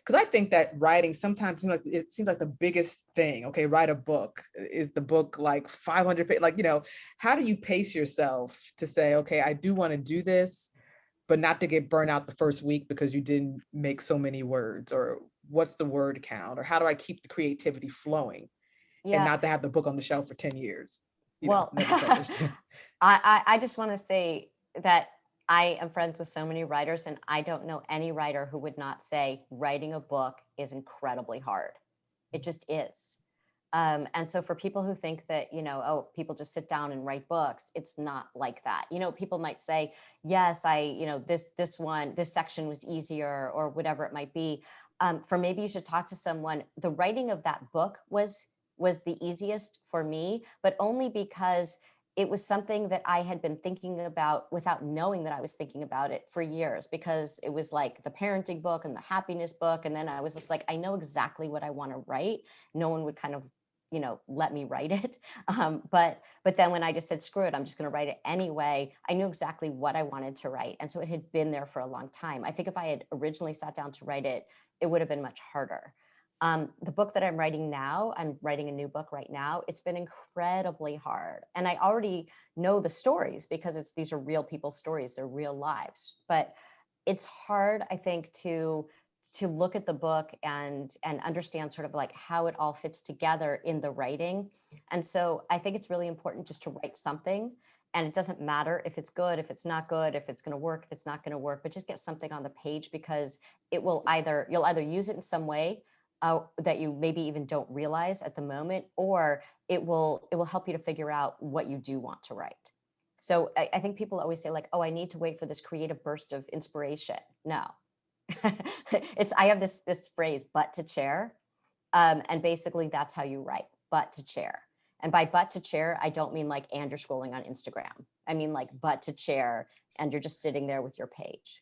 because I think that writing sometimes seems like it seems like the biggest thing. Okay, write a book. Is the book like 500 pages? Like, how do you pace yourself to say, okay, I do want to do this, but not to get burnt out the first week because you didn't make so many words, or what's the word count, or how do I keep the creativity flowing and Yeah. not to have the book on the shelf for 10 years, Well, never published. I just want to say that I am friends with so many writers, and I don't know any writer who would not say writing a book is incredibly hard. It just is. And so for people who think that, oh, people just sit down and write books, it's not like that. People might say, yes, this section was easier or whatever it might be. For maybe you should talk to someone. The writing of that book was the easiest for me, but only because it was something that I had been thinking about without knowing that I was thinking about it for years, because it was like the parenting book and the happiness book. And then I was just like, I know exactly what I want to write. No one would kind of, let me write it. But then when I just said, screw it, I'm just going to write it anyway, I knew exactly what I wanted to write. And so it had been there for a long time. I think if I had originally sat down to write it, it would have been much harder. The book that I'm writing now, I'm writing a new book right now. It's been incredibly hard. And I already know the stories because these are real people's stories, they're real lives. But it's hard, I think, to look at the book and understand sort of like how it all fits together in the writing. And so I think it's really important just to write something. And it doesn't matter if it's good, if it's not good, if it's going to work, if it's not going to work, but just get something on the page, because you'll either use it in some way that you maybe even don't realize at the moment, or it will help you to figure out what you do want to write. So I think people always say like, oh, I need to wait for this creative burst of inspiration. No, I have this phrase, butt to chair. And basically that's how you write, butt to chair. And by butt to chair, I don't mean like, and you're scrolling on Instagram. I mean like butt to chair and you're just sitting there with your page.